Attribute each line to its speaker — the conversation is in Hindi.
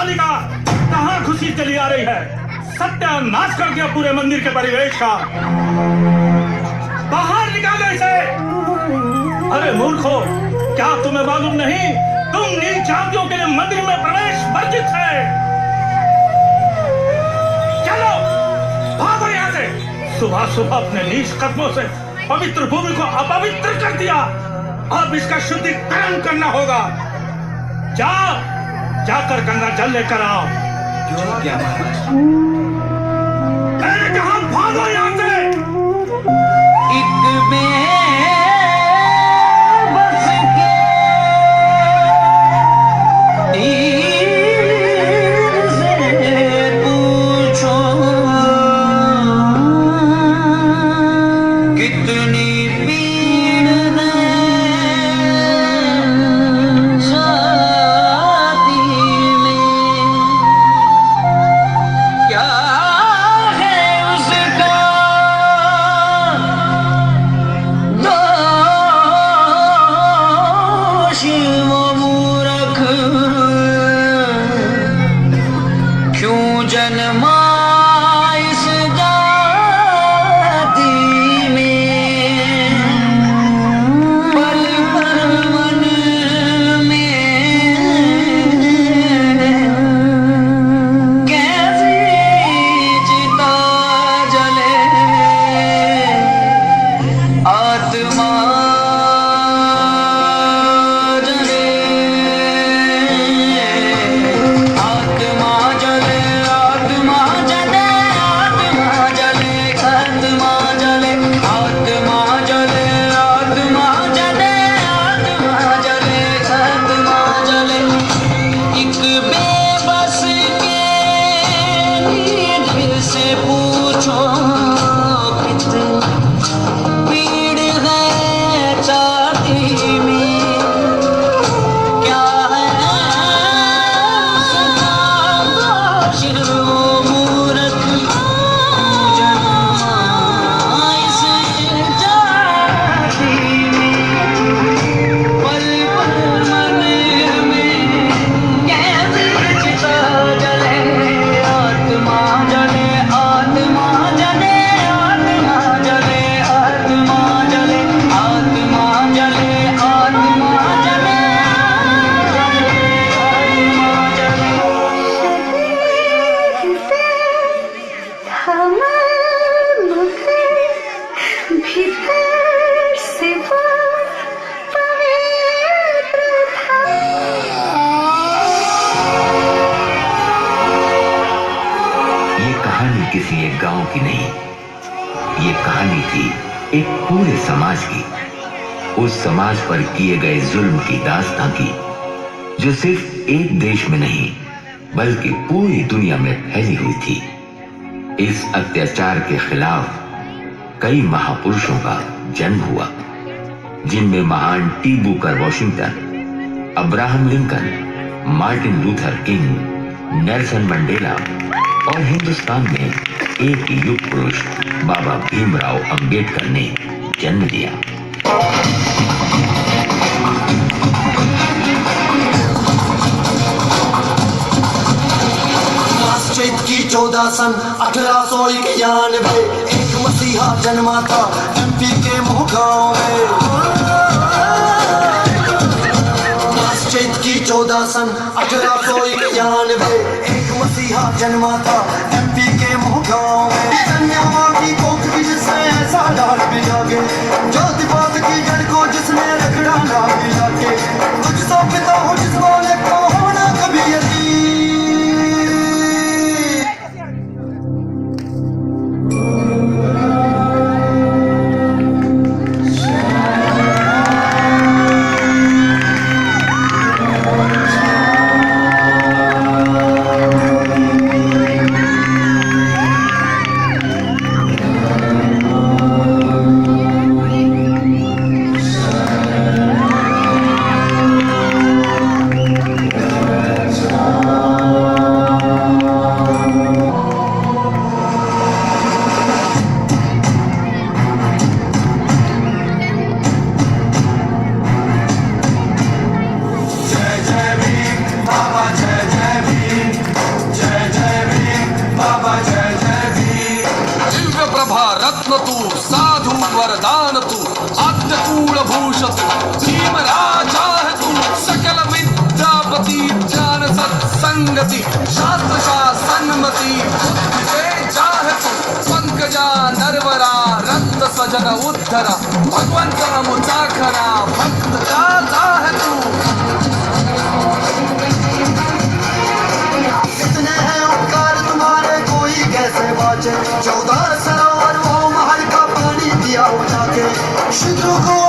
Speaker 1: बालिका कहाँ घुसी चली आ रही है? सत्यानाश कर दिया पूरे मंदिर के परिवेश का। बाहर निकालो इसे। अरे मूर्खो, क्या तुम्हें मालूम नहीं तुम नीच जातियों के लिए मंदिर में प्रवेश वर्जित है? चलो भागो यहाँ से। सुबह सुबह अपने नीच कदमों से पवित्र भूमि को अपवित्र कर दिया। अब इसका शुद्धिकरण करना होगा। जाकर गंगा जल लेकर आओ।
Speaker 2: क्या महाराज?
Speaker 1: कहाँ भागो यहाँ से।
Speaker 2: किसी एक गांव की नहीं, ये कहानी थी एक पूरे समाज की। उस समाज पर किए गए जुल्म की दास्तां की, जो सिर्फ एक देश में नहीं बल्कि पूरी दुनिया में फैली हुई थी। इस अत्याचार के खिलाफ कई महापुरुषों का जन्म हुआ, जिनमें महान T Booker Washington, Abraham Lincoln, Martin Luther King, Nelson Mandela और हिंदुस्तान में एक युग पुरुष बाबा भीमराव अंबेडकर ने जन्म लिया।
Speaker 3: चैत की 14 सन 1891 एक मसीहा जन्मा था एमपी के मोहगांव में। चैत की 14 सन 1891 एक मसीहा जन्मा था एमपी के मोहगांव में। कन्याओं की कोख भी जिसने ऐसा डाल मिला के, ज्योति बात की जड़ को जिसने रगड़ा ना मिला के, कुछ तो पिता हो जिस बोले को होना कभी यकीन।
Speaker 4: प्रजापती ज्ञान सत्संगती शास्त्र सन्मती बुद्धे जाहतु पंकजा नरवरा रक्त सजन उद्धरा भगवंत मुचाखरा भक्त का जाहतु
Speaker 3: कितने हैं उपकार तुम्हारे कोई कैसे बाचे 14 सरोवर वो महल का पानी दिया हो जाके शत्रु को